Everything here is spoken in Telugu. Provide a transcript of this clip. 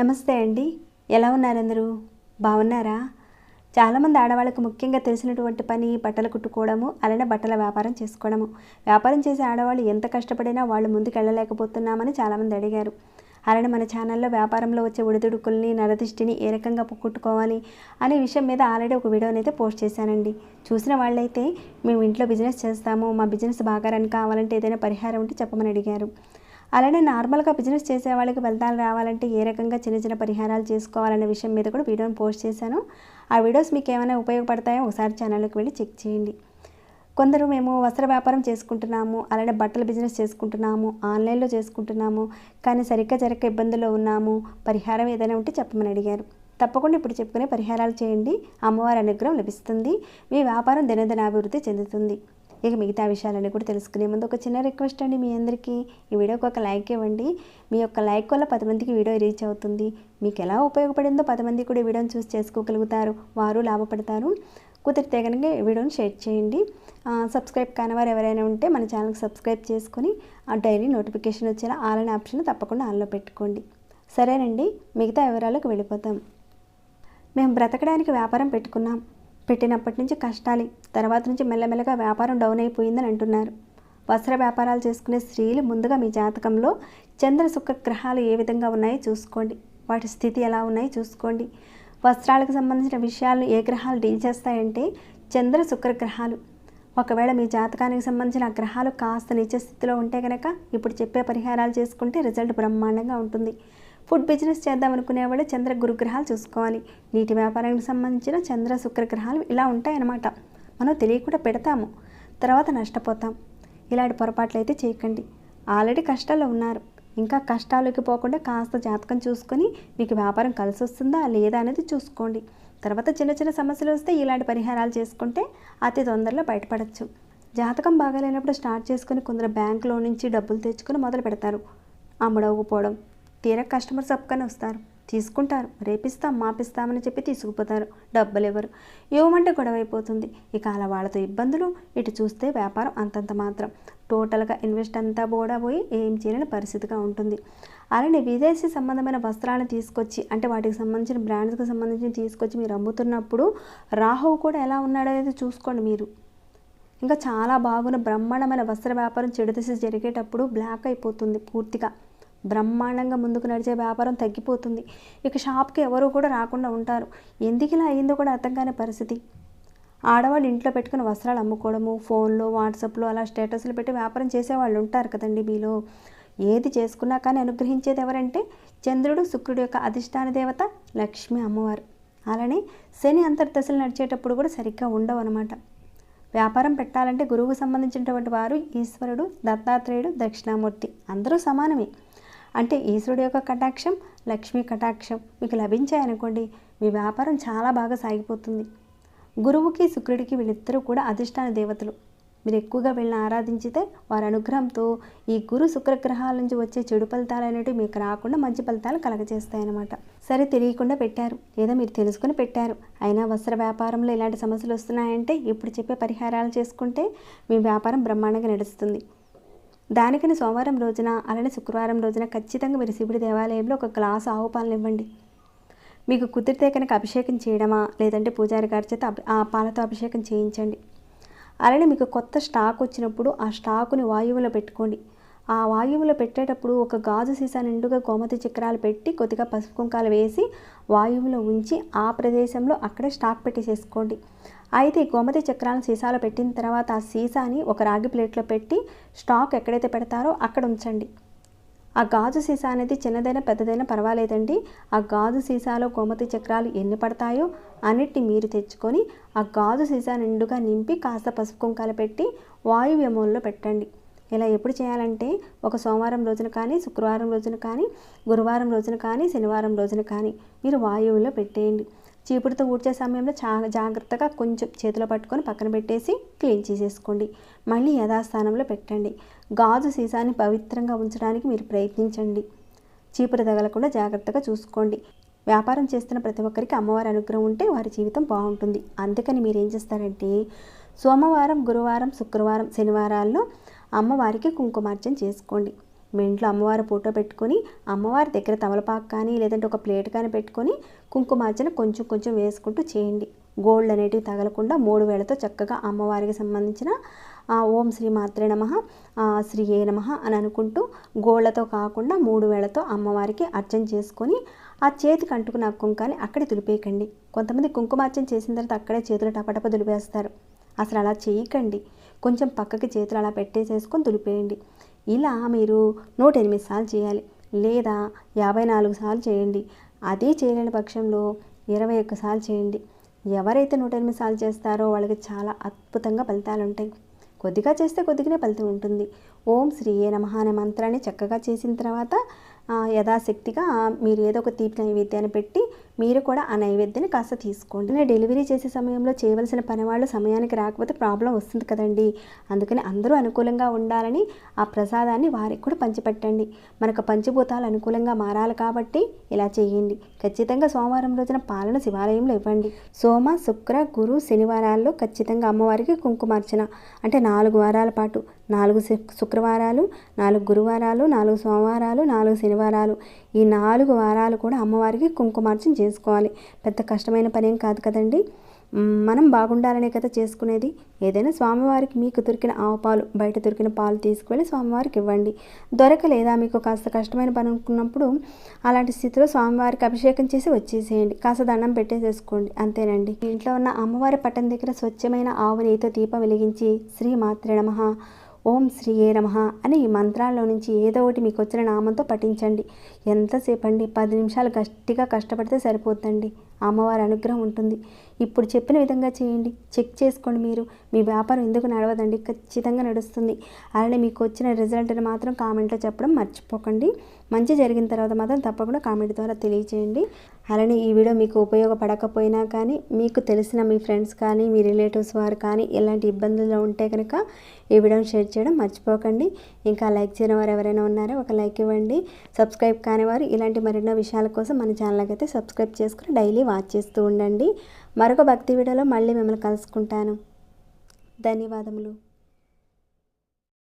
నమస్తే అండి. ఎలా ఉన్నారు అందరూ? బాగున్నారా? చాలామంది ఆడవాళ్ళకు ముఖ్యంగా తెలిసినటువంటి పని బట్టలు కుట్టుకోవడము, అలానే బట్టల వ్యాపారం చేసుకోవడము. వ్యాపారం చేసే ఆడవాళ్ళు ఎంత కష్టపడినా వాళ్ళు ముందుకెళ్ళలేకపోతున్నామని చాలామంది అడిగారు. అలానే మన ఛానల్లో వ్యాపారంలో వచ్చే ఒడిదుడుకుల్ని, నరదిష్టిని ఏ రకంగా కుట్టుకోవాలి అనే విషయం మీద ఆల్రెడీ ఒక వీడియోని అయితే పోస్ట్ చేశానండి. చూసిన వాళ్ళైతే మేము ఇంట్లో బిజినెస్ చేస్తాము, మా బిజినెస్ బాగా రన్ కావాలంటే ఏదైనా పరిహారం ఉంటే చెప్పమని అడిగారు. అలానే నార్మల్గా బిజినెస్ చేసే వాళ్ళకి ఫలితాలు రావాలంటే ఏ రకంగా చిన్న చిన్న పరిహారాలు చేసుకోవాలనే విషయం మీద కూడా వీడియోని పోస్ట్ చేశాను. ఆ వీడియోస్ మీకు ఏమైనా ఉపయోగపడతాయో ఒకసారి ఛానల్లోకి వెళ్ళి చెక్ చేయండి. కొందరు మేము వస్త్ర వ్యాపారం చేసుకుంటున్నాము, అలానే బట్టల బిజినెస్ చేసుకుంటున్నాము, ఆన్లైన్లో చేసుకుంటున్నాము, కానీ సరిగ్గా జరగక ఇబ్బందుల్లో ఉన్నాము, పరిహారం ఏదైనా ఉంటే చెప్పమని అడిగారు. తప్పకుండా ఇప్పుడు చెప్పుకునే పరిహారాలు చేయండి. అమ్మవారి అనుగ్రహం లభిస్తుంది. మీ వ్యాపారం దినదినాభివృద్ధి చెందుతుంది. ఇక మిగతా విషయాలన్నీ కూడా తెలుసుకునే ముందు ఒక చిన్న రిక్వెస్ట్ అండి, మీ అందరికీ ఈ వీడియోకి ఒక లైక్ ఇవ్వండి. మీ యొక్క లైక్ వల్ల 10 మందికి వీడియో రీచ్ అవుతుంది. మీకు ఎలా ఉపయోగపడిందో 10 మంది కూడా ఈ వీడియోని చూసి చేసుకోగలుగుతారు, వారు లాభపడతారు. కుదిరితే కనుక ఈ వీడియోని షేర్ చేయండి. సబ్స్క్రైబ్ కాని వారు ఎవరైనా ఉంటే మన ఛానల్కి సబ్స్క్రైబ్ చేసుకొని డైలీ నోటిఫికేషన్ వచ్చేలా ఆల్ అనే ఆప్షన్ తప్పకుండా ఆన్లో పెట్టుకోండి. సరేనండి, మిగతా వివరాలకు వెళ్ళిపోతాం. మేము బ్రతకడానికి వ్యాపారం పెట్టినప్పటి నుంచి కష్టాలి, తర్వాత నుంచి మెల్లమెల్లగా వ్యాపారం డౌన్ అయిపోయిందని అంటున్నారు. వస్త్ర వ్యాపారాలు చేసుకునే స్త్రీలు ముందుగా మీ జాతకంలో చంద్ర శుక్ర గ్రహాలు ఏ విధంగా ఉన్నాయో చూసుకోండి. వాటి స్థితి ఎలా ఉన్నాయో చూసుకోండి. వస్త్రాలకు సంబంధించిన విషయాలను ఏ గ్రహాలు డీల్ చేస్తాయంటే చంద్ర శుక్ర గ్రహాలు. ఒకవేళ మీ జాతకానికి సంబంధించిన గ్రహాలు కాస్త నీచ స్థితిలో ఉంటే కనుక ఇప్పుడు చెప్పే పరిహారాలు చేసుకుంటే రిజల్ట్ బ్రహ్మాండంగా ఉంటుంది. ఫుడ్ బిజినెస్ చేద్దాం అనుకునేవాళ్ళు చంద్ర గురుగ్రహాలు చూసుకోవాలి. నీటి వ్యాపారానికి సంబంధించిన చంద్ర శుక్ర గ్రహాలు ఇలా ఉంటాయన్నమాట. మనం తెలియకుండా పెడతాము, తర్వాత నష్టపోతాం. ఇలాంటి పొరపాట్లు అయితే చేయకండి. ఆల్రెడీ కష్టాల్లో ఉన్నారు, ఇంకా కష్టాలకి పోకుండా కాస్త జాతకం చూసుకొని మీకు వ్యాపారం కలిసి వస్తుందా లేదా అనేది చూసుకోండి. తర్వాత చిన్న చిన్న సమస్యలు వస్తే ఇలాంటి పరిహారాలు చేసుకుంటే అతి తొందరలో బయటపడవచ్చు. జాతకం బాగాలేనప్పుడు స్టార్ట్ చేసుకుని కొందరు బ్యాంకులో నుంచి డబ్బులు తెచ్చుకొని మొదలు పెడతారు. అమ్ముడవుపోవడం, తీరా కస్టమర్స్ అప్పుకొని వస్తారు, తీసుకుంటారు, రేపిస్తాం మాపిస్తామని చెప్పి తీసుకుపోతారు, డబ్బులు ఇవ్వరు, ఇవ్వమంటే గొడవ అయిపోతుంది. ఇక అలా వాళ్ళతో ఇబ్బందులు. ఇటు చూస్తే వ్యాపారం అంతంత మాత్రం, టోటల్గా ఇన్వెస్ట్ అంతా పోయి ఏం చేయలేని పరిస్థితిగా ఉంటుంది. అలానే విదేశీ సంబంధమైన వస్త్రాలను తీసుకొచ్చి, అంటే వాటికి సంబంధించిన బ్రాండ్స్కి సంబంధించి తీసుకొచ్చి మీరు అమ్ముతున్నప్పుడు రాహువు కూడా ఎలా ఉన్నాడో అనేది చూసుకోండి. మీరు ఇంకా చాలా బాగున్న బ్రహ్మాండమైన వస్త్ర వ్యాపారం చెడు దిశ జరిగేటప్పుడు బ్లాక్ అయిపోతుంది పూర్తిగా. బ్రహ్మాండంగా ముందుకు నడిచే వ్యాపారం తగ్గిపోతుంది. ఇక షాప్కి ఎవరు కూడా రాకుండా ఉంటారు. ఎందుకు ఇలా అయిందో కూడా అర్థం కాని పరిస్థితి. ఆడవాళ్ళు ఇంట్లో పెట్టుకుని వస్త్రాలు అమ్ముకోవడము, ఫోన్లో వాట్సాప్లో అలా స్టేటస్లు పెట్టి వ్యాపారం చేసేవాళ్ళు ఉంటారు కదండి. మీలో ఏది చేసుకున్నా కానీ అనుగ్రహించేది ఎవరంటే చంద్రుడు, శుక్రుడు యొక్క అధిష్టాన దేవత లక్ష్మీ అమ్మవారు. అలానే శని అంతర్దశలు నడిచేటప్పుడు కూడా సరిగ్గా ఉండవు అనమాట. వ్యాపారం పెట్టాలంటే గురువుకు సంబంధించినటువంటి వారు ఈశ్వరుడు, దత్తాత్రేయుడు, దక్షిణామూర్తి అందరూ సమానమే. అంటే ఈశ్వరుడు యొక్క కటాక్షం, లక్ష్మీ కటాక్షం మీకు లభించాయనుకోండి, మీ వ్యాపారం చాలా బాగా సాగిపోతుంది. గురువుకి శుక్రుడికి వీళ్ళిద్దరూ కూడా అధిష్టాన దేవతలు. మీరు ఎక్కువగా వీళ్ళని ఆరాధించితే వారి అనుగ్రహంతో ఈ గురు శుక్ర గ్రహాల నుంచి వచ్చే చెడు ఫలితాలు అనేవి మీకు రాకుండా మంచి ఫలితాలు కలగజేస్తాయన్నమాట. సరే, తెలియకుండా పెట్టారు లేదా మీరు తెలుసుకుని పెట్టారు, అయినా వస్త్ర వ్యాపారంలో ఇలాంటి సమస్యలు వస్తున్నాయంటే ఇప్పుడు చెప్పే పరిహారాలు చేసుకుంటే మీ వ్యాపారం బ్రహ్మాండంగా నడుస్తుంది. దానికని సోమవారం రోజున అలానే శుక్రవారం రోజున ఖచ్చితంగా మీరు శివుడి దేవాలయంలో ఒక గ్లాసు ఆవు పాలను ఇవ్వండి. మీకు కుదిరితే కనుక అభిషేకం చేయడమా, లేదంటే పూజారి గారి చేత ఆ పాలతో అభిషేకం చేయించండి. అలానే మీకు కొత్త స్టాక్ వచ్చినప్పుడు ఆ స్టాకుని వాయువులో పెట్టుకోండి. ఆ వాయువులో పెట్టేటప్పుడు ఒక గాజు సీసా నిండుగా గోమతి చక్రాలు పెట్టి కొద్దిగా పసుపు కుంకాలు వేసి వాయువులో ఉంచి ఆ ప్రదేశంలో అక్కడే స్టాక్ పెట్టేసేసుకోండి. అయితే గోమతి చక్రాలను సీసాలో పెట్టిన తర్వాత ఆ సీసాని ఒక రాగి ప్లేట్లో పెట్టి స్టాక్ ఎక్కడైతే పెడతారో అక్కడ ఉంచండి. ఆ గాజు సీసా అనేది చిన్నదైనా పెద్దదైనా పర్వాలేదండి. ఆ గాజు సీసాలో గోమతి చక్రాలు ఎన్ని పడతాయో అన్నిటిని మీరు తెచ్చుకొని ఆ గాజు సీసా నిండుగా నింపి కాస్త పసుపు కుంకాలు పెట్టి వాయువ్యమూలలో పెట్టండి. ఇలా ఎప్పుడు చేయాలంటే ఒక సోమవారం రోజున కానీ, శుక్రవారం రోజున కానీ, గురువారం రోజున కానీ, శనివారం రోజున కానీ మీరు వాయువులో పెట్టేయండి. చీపుడుతో ఊడ్చే సమయంలో జాగ్రత్తగా కొంచెం చేతిలో పట్టుకొని పక్కన పెట్టేసి క్లీన్ చేసేసుకోండి. మళ్ళీ యథాస్థానంలో పెట్టండి. గాజు సీసాని పవిత్రంగా ఉంచడానికి మీరు ప్రయత్నించండి. చీపురు తగలకుండా జాగ్రత్తగా చూసుకోండి. వ్యాపారం చేస్తున్న ప్రతి ఒక్కరికి అమ్మవారి అనుగ్రహం ఉంటే వారి జీవితం బాగుంటుంది. అందుకని మీరు ఏం చేస్తారంటే సోమవారం, గురువారం, శుక్రవారం, శనివారాల్లో అమ్మవారికి కుంకుమార్చన చేసుకోండి. మీ ఇంట్లో అమ్మవారి ఫోటో పెట్టుకొని అమ్మవారి దగ్గర తమలపాకు కానీ లేదంటే ఒక ప్లేట్ కానీ పెట్టుకొని కుంకుమార్చన కొంచెం కొంచెం వేసుకుంటూ చేయండి. గోల్డ్ అనేటివి తగలకుండా 3 వేళతో చక్కగా అమ్మవారికి సంబంధించిన ఓం శ్రీ మాత్రే నమః, శ్రీయే నమః అని అనుకుంటూ గోళ్ళతో కాకుండా 3 వేళతో అమ్మవారికి అర్చన చేసుకొని ఆ చేతికి అంటుకున్న కుంకాన్ని అక్కడే తులిపేయకండి. కొంతమంది కుంకుమార్చన చేసిన తర్వాత అక్కడే చేతులు టపటప తులిపేస్తారు. అసలు అలా చేయకండి. కొంచెం పక్కకి చేతులు అలా పెట్టేసేసుకొని తులిపేయండి. ఇలా మీరు 108 సార్లు చేయాలి, లేదా 54 సార్లు చేయండి. అదే చేయలేని పక్షంలో 21 సార్లు చేయండి. ఎవరైతే 108 సార్లు చేస్తారో వాళ్ళకి చాలా అద్భుతంగా ఫలితాలు ఉంటాయి. కొద్దిగా చేస్తే కొద్దిగానే ఫలితం ఉంటుంది. ఓం శ్రీయే నమః అనే మంత్రాన్ని చక్కగా చేసిన తర్వాత యథాశక్తిగా మీరు ఏదో ఒక తీపి నైవేద్యాన్ని పెట్టి మీరు కూడా ఆ నైవేద్యాన్ని కాస్త తీసుకోండి. నేను డెలివరీ చేసే సమయంలో చేయవలసిన పని వాళ్ళు సమయానికి రాకపోతే ప్రాబ్లం వస్తుంది కదండి. అందుకని అందరూ అనుకూలంగా ఉండాలని ఆ ప్రసాదాన్ని వారికి కూడా పంచిపెట్టండి. మనకు పంచభూతాలు అనుకూలంగా మారాలి కాబట్టి ఇలా చేయండి. ఖచ్చితంగా సోమవారం రోజున పాలన శివాలయంలో ఇవ్వండి. సోమ, శుక్ర, గురు, శనివారాల్లో ఖచ్చితంగా అమ్మవారికి కుంకుమార్చన అంటే 4 వారాల పాటు 4 శుక్రవారాలు, 4 గురువారాలు, 4 సోమవారాలు, 4 శనివారాలు ఈ 4 వారాలు కూడా అమ్మవారికి కుంకుమార్చన చేసుకోవాలి. పెద్ద కష్టమైన పనేం కాదు కదండి. మనం బాగుండాలనే కదా చేసుకునేది. ఏదైనా స్వామివారికి మీకు దొరికిన ఆవు పాలు, బయట దొరికిన పాలు తీసుకువెళ్ళి స్వామివారికి ఇవ్వండి. దొరకలేదా మీకు కాస్త కష్టమైన పని అనుకున్నప్పుడు అలాంటి స్థితిలో స్వామివారికి అభిషేకం చేసి వచ్చేసేయండి. కాస్త దండం పెట్టేసేసుకోండి, అంతేనండి. ఇంట్లో ఉన్న అమ్మవారి పట్టం దగ్గర స్వచ్ఛమైన ఆవు నెయ్యితో దీపం వెలిగించి శ్రీ మాత్రే నమః, ఓం శ్రీయే నమః అని ఈ మంత్రాల్లో నుంచి ఏదో ఒకటి మీకు వచ్చిన నామంతో పఠించండి. ఎంతసేపు అండి, 10 నిమిషాలు గట్టిగా కష్టపడితే సరిపోతుందండి. అమ్మవారి అనుగ్రహం ఉంటుంది. ఇప్పుడు చెప్పిన విధంగా చేయండి. చెక్ చేసుకోండి. మీరు మీ వ్యాపారం ఎందుకు నడవదండి, ఖచ్చితంగా నడుస్తుంది. అలానే మీకు వచ్చిన రిజల్ట్ని మాత్రం కామెంట్లో చెప్పడం మర్చిపోకండి. మంచి జరిగిన తర్వాత మాత్రం తప్పకుండా కామెంట్ ద్వారా తెలియజేయండి. అలానే ఈ వీడియో మీకు ఉపయోగపడకపోయినా కానీ మీకు తెలిసిన మీ ఫ్రెండ్స్ కానీ మీ రిలేటివ్స్ వారు కానీ ఎలాంటి ఇబ్బందుల్లో ఉంటే కనుక ఈ వీడియోని షేర్ చేయడం మర్చిపోకండి. ఇంకా లైక్ చేయని వారు ఎవరైనా ఉన్నారో ఒక లైక్ ఇవ్వండి. సబ్స్క్రైబ్ కాని వారు ఇలాంటి మరెన్నో విషయాల కోసం మన ఛానల్కి అయితే సబ్స్క్రైబ్ చేసుకుని డైలీ వాచ్ చేస్తూ ఉండండి. మరొక భక్తి వీడియోలో మళ్ళీ మిమ్మల్ని కలుసుకుంటాను. ధన్యవాదములు.